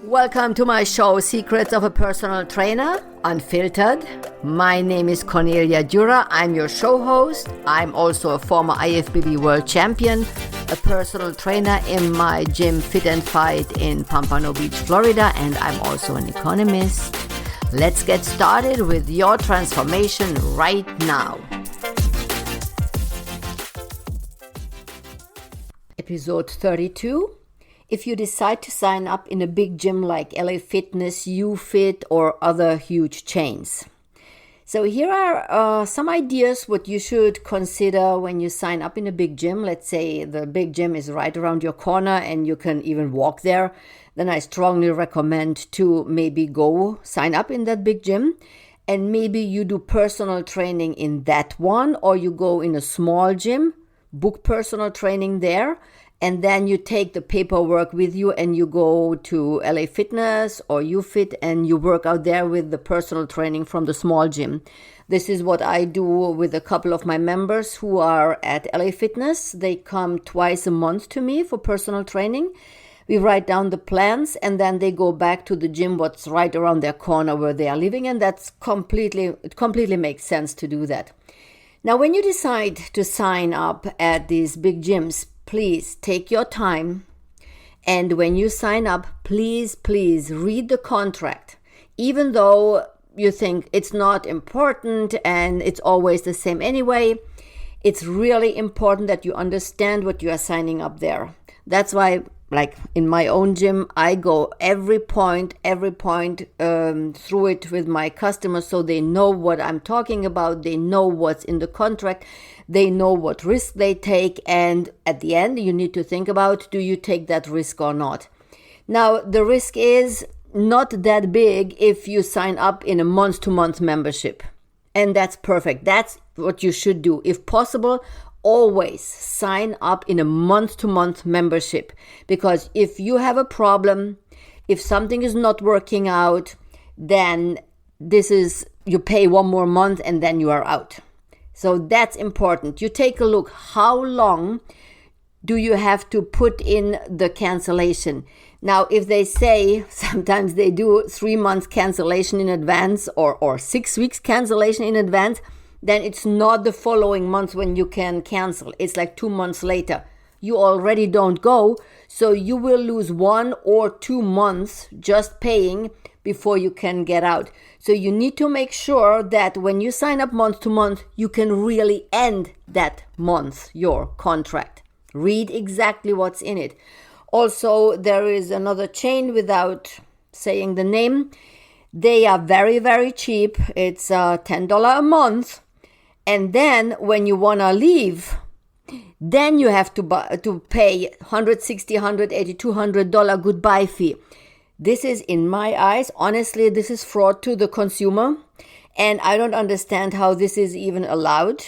Welcome to my show, Secrets of a Personal Trainer, Unfiltered. My name is Cornelia Dura. I'm your show host. I'm also a former IFBB World Champion, a personal trainer in my gym Fit and Fight in Pompano Beach, Florida, and I'm also an economist. Let's get started with your transformation right now. Episode 32. If you decide to sign up in a big gym like LA Fitness, YouFit, or other huge chains. So here are some ideas what you should consider when you sign up in a big gym. Let's say the big gym is right around your corner and you can even walk there. Then I strongly recommend to maybe go sign up in that big gym. And maybe you do personal training in that one, or you go in a small gym, book personal training there. And then you take the paperwork with you and you go to LA Fitness or YouFit and you work out there with the personal training from the small gym. This is what I do with a couple of my members who are at LA Fitness. They come twice a month to me for personal training. We write down the plans and then they go back to the gym what's right around their corner where they are living. And it completely makes sense to do that. Now, when you decide to sign up at these big gyms, please take your time, and when you sign up, please read the contract. Even though you think it's not important and it's always the same anyway, it's really important that you understand what you are signing up there. That's why, like in my own gym, I go every point through it with my customers so they know what I'm talking about, they know what's in the contract, they know what risk they take, and at the end you need to think about, do you take that risk or not? Now, the risk is not that big if you sign up in a month-to-month membership, and that's perfect. That's what you should do. If possible, always sign up in a month-to-month membership, because if you have a problem, if something is not working out, then you pay one more month and then you are out. So that's important. You take a look, how long do you have to put in the cancellation? Now, if they say, sometimes they do 3 months cancellation in advance or 6 weeks cancellation in advance, then it's not the following month when you can cancel. It's like 2 months later. You already don't go, so you will lose 1 or 2 months just paying before you can get out. So you need to make sure that when you sign up month to month, you can really end that month, your contract. Read exactly what's in it. Also, there is another chain, without saying the name. They are very, very cheap. It's $10 a month. And then when you want to leave, then you have to pay $160, $180, $200 goodbye fee. This is, in my eyes, honestly, this is fraud to the consumer. And I don't understand how this is even allowed.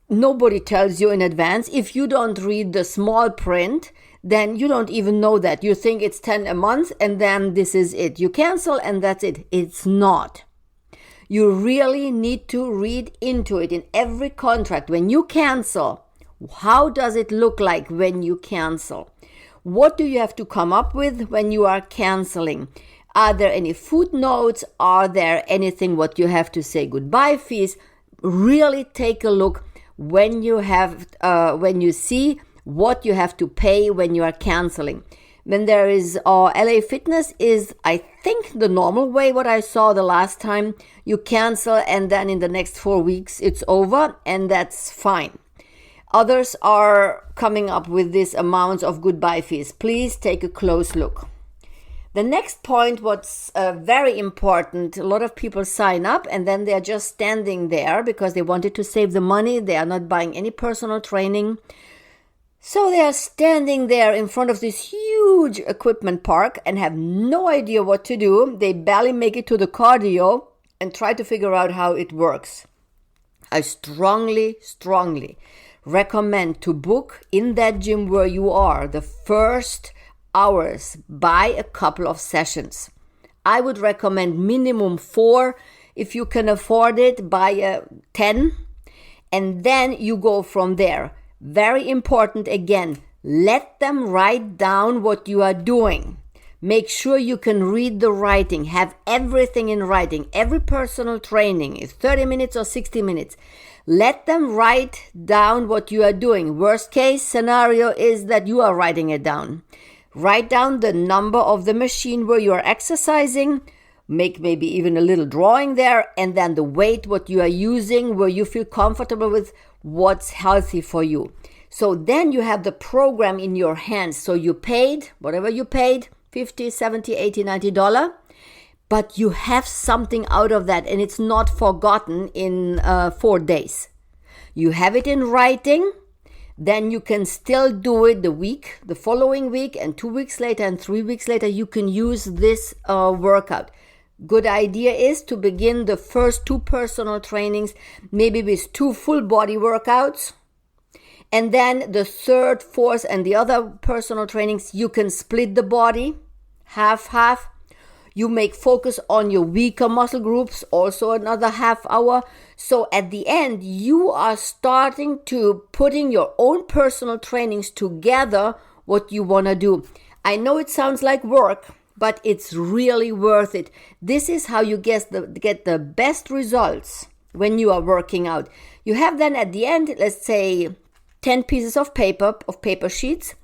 Nobody tells you in advance. If you don't read the small print, then you don't even know that. You think it's $10 a month and then this is it. You cancel and that's it. It's not. You really need to read into it in every contract. When you cancel, how does it look like when you cancel? What do you have to come up with when you are canceling? Are there any footnotes? Are there anything what you have to say goodbye fees? Really take a look when you see what you have to pay when you are canceling. When there is LA Fitness is, I think, the normal way, what I saw the last time. You cancel and then in the next 4 weeks it's over, and that's fine. Others are coming up with these amounts of goodbye fees. Please take a close look. The next point, what's very important, a lot of people sign up and then they're just standing there because they wanted to save the money. They are not buying any personal training. So they are standing there in front of this huge equipment park and have no idea what to do. They barely make it to the cardio and try to figure out how it works. I strongly recommend to book in that gym where you are the first hours. Buy a couple of sessions. I would recommend minimum 4. If you can afford it, buy 10 and then you go from there. Very important again, let them write down what you are doing. Make sure you can read the writing, have everything in writing. Every personal training is 30 minutes or 60 minutes. Let them write down what you are doing. Worst case scenario is that you are writing it down. Write down the number of the machine where you are exercising. Make maybe even a little drawing there, and then the weight, what you are using, where you feel comfortable with, what's healthy for you. So then you have the program in your hands. So you paid, whatever you paid, $50, $70, $80, $90, but you have something out of that, and it's not forgotten in 4 days. You have it in writing, then you can still do it the following week, and 2 weeks later and 3 weeks later, you can use this workout. Good idea is to begin the first 2 personal trainings, maybe with 2 full body workouts. And then the third, fourth, and the other personal trainings, you can split the body, half. You make focus on your weaker muscle groups, also another half hour. So at the end, you are starting to putting your own personal trainings together, what you want to do. I know it sounds like work, but it's really worth it. This is how you get the best results when you are working out. You have then at the end, let's say, 10 pieces of paper sheets,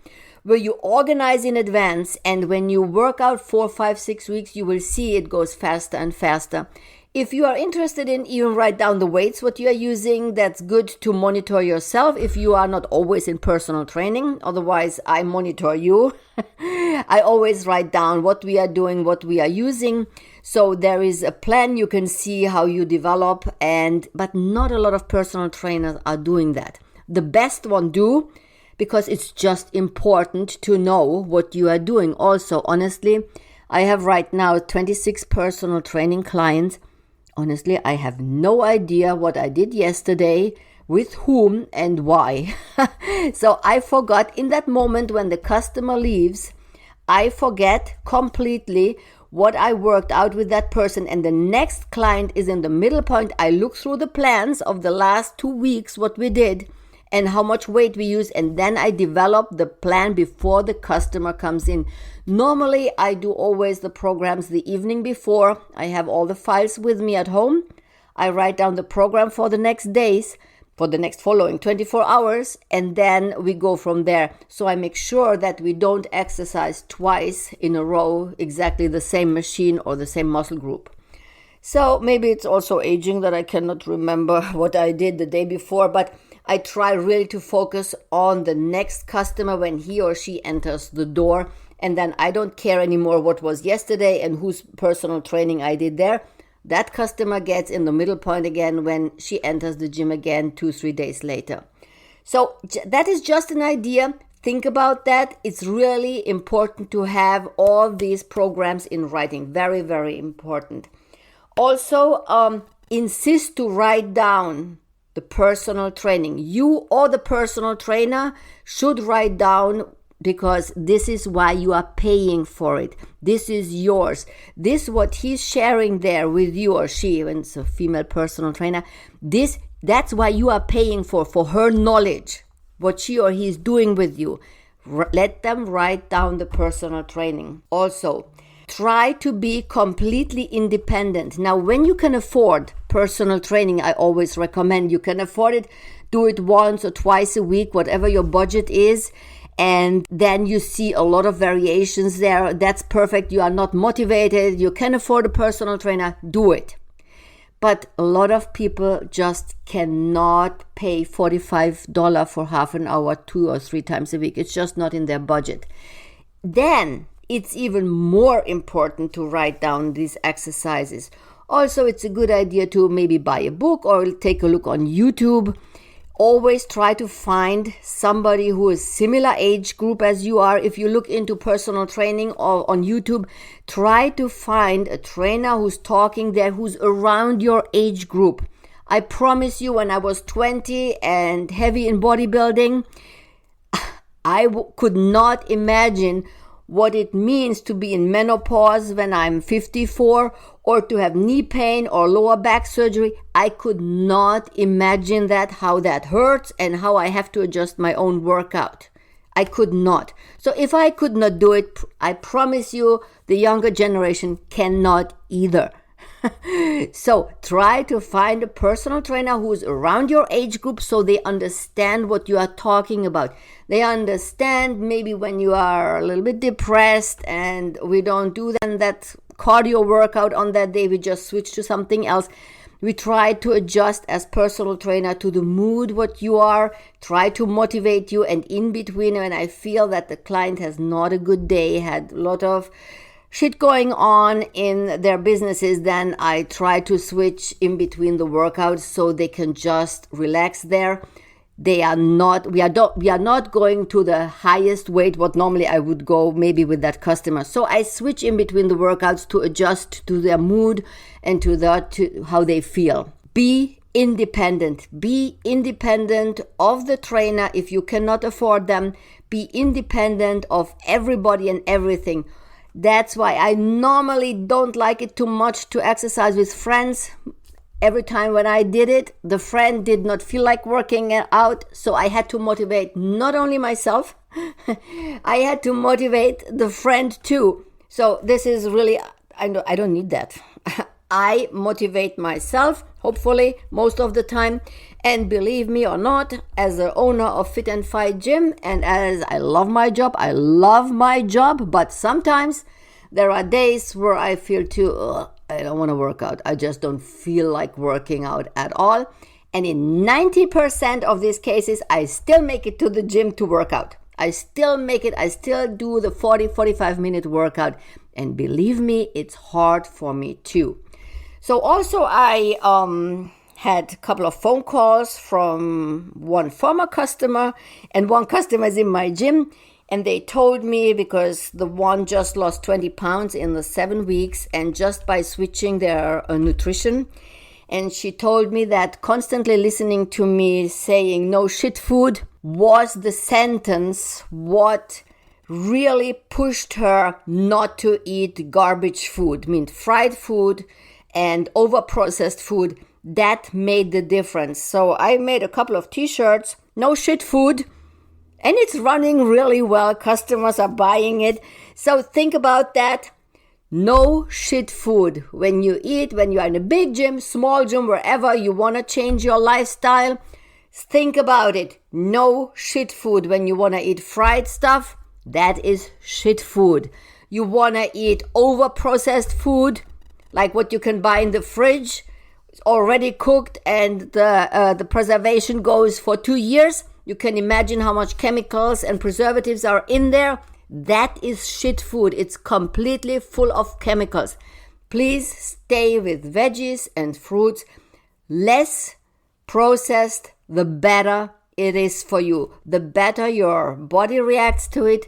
where you organize in advance, and when you work out 4, 5, 6 weeks, you will see it goes faster and faster. If you are interested in even write down the weights, what you are using, that's good to monitor yourself if you are not always in personal training. Otherwise, I monitor you. I always write down what we are doing, what we are using. So there is a plan, you can see how you develop, but not a lot of personal trainers are doing that. The best one do, because it's just important to know what you are doing. Also, honestly, I have right now 26 personal training clients. Honestly, I have no idea what I did yesterday, with whom and why. So I forgot in that moment when the customer leaves, I forget completely what I worked out with that person, and the next client is in the middle point. I look through the plans of the last 2 weeks, what we did, and how much weight we use, and then I develop the plan before the customer comes in. Normally, I do always the programs the evening before. I have all the files with me at home. I write down the program for the next days, for the next following 24 hours, and then we go from there. So I make sure that we don't exercise twice in a row, exactly the same machine or the same muscle group. So maybe it's also aging that I cannot remember what I did the day before, but I try really to focus on the next customer when he or she enters the door. And then I don't care anymore what was yesterday and whose personal training I did there. That customer gets in the middle point again when she enters the gym again 2-3 days later. So that is just an idea. Think about that. It's really important to have all these programs in writing. Very, very important. Also, insist to write down the personal training. You or the personal trainer should write down, because this is why you are paying for it. This is yours. This what he's sharing there with you or she, when it's a female personal trainer. That's why you are paying for her knowledge, what she or he is doing with you. Let them write down the personal training. Also, try to be completely independent. Now, when you can afford personal training, I always recommend you can afford it. Do it once or twice a week, whatever your budget is. And then you see a lot of variations there. That's perfect. You are not motivated. You can afford a personal trainer. Do it. But a lot of people just cannot pay $45 for half an hour, 2 or 3 times a week. It's just not in their budget. Then it's even more important to write down these exercises. Also, it's a good idea to maybe buy a book or take a look on YouTube. Always try to find somebody who is similar age group as you are. If you look into personal training or on YouTube, try to find a trainer who's talking there, who's around your age group. I promise you, when I was 20 and heavy in bodybuilding, I could not imagine what it means to be in menopause when I'm 54, or to have knee pain or lower back surgery. I could not imagine how that hurts and how I have to adjust my own workout. I could not. So if I could not do it, I promise you the younger generation cannot either. So try to find a personal trainer who's around your age group so they understand what you are talking about. They understand maybe when you are a little bit depressed and we don't do that cardio workout on that day, we just switch to something else. We try to adjust as personal trainer to the mood, what you are, try to motivate you, and in between when I feel that the client has not a good day, had a lot of shit going on in their businesses, then I try to switch in between the workouts so they can just relax there. We are not going to the highest weight what normally I would go maybe with that customer. So I switch in between the workouts to adjust to their mood and to how they feel. Be independent. Be independent of the trainer if you cannot afford them. Be independent of everybody and everything. That's why I normally don't like it too much to exercise with friends. Every time when I did it, the friend did not feel like working out, so I had to motivate not only myself, I had to motivate the friend too. So this is really, I don't need that. I motivate myself, hopefully, most of the time. And believe me or not, as the owner of Fit and Fight Gym, and as I love my job, but sometimes there are days where I feel I don't want to work out. I just don't feel like working out at all. And in 90% of these cases, I still make it to the gym to work out. I still make it. I still do the 45 minute workout. And believe me, it's hard for me too. So also I had a couple of phone calls from one former customer, and one customer is in my gym, and they told me because the one just lost 20 pounds in the 7 weeks and just by switching their nutrition. And she told me that constantly listening to me saying no shit food was the sentence what really pushed her not to eat garbage food, fried food and over-processed food. That made the difference. So I made a couple of t-shirts, no shit food, and it's running really well. Customers are buying it. So think about that. No shit food. When you eat, when you are in a big gym, small gym, wherever you want to change your lifestyle, think about it. No shit food. When you want to eat fried stuff, that is shit food. You want to eat over-processed food, like what you can buy in the fridge, already cooked, and the preservation goes for 2 years. You can imagine how much chemicals and preservatives are in there. That is shit food. It's completely full of chemicals. Please stay with veggies and fruits. Less processed, the better it is for you. The better your body reacts to it,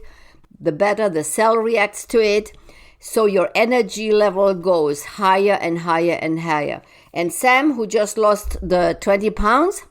the better the cell reacts to it. So your energy level goes higher and higher and higher. And Sam, who just lost the 20 pounds,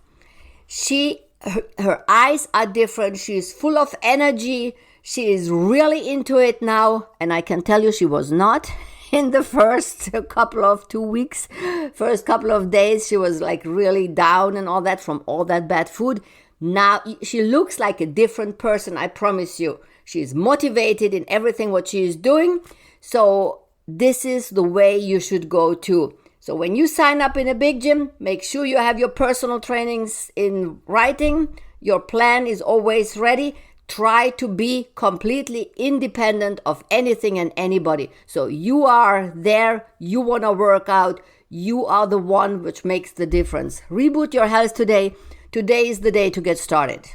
her eyes are different. She is full of energy. She is really into it now. And I can tell you she was not in the first couple of 2 weeks. First couple of days, she was like really down and all that from all that bad food. Now she looks like a different person, I promise you. She's motivated in everything what she is doing. So this is the way you should go too. So when you sign up in a big gym, make sure you have your personal trainings in writing. Your plan is always ready. Try to be completely independent of anything and anybody. So you are there, you want to work out, you are the one which makes the difference. Reboot your health today. Today is the day to get started.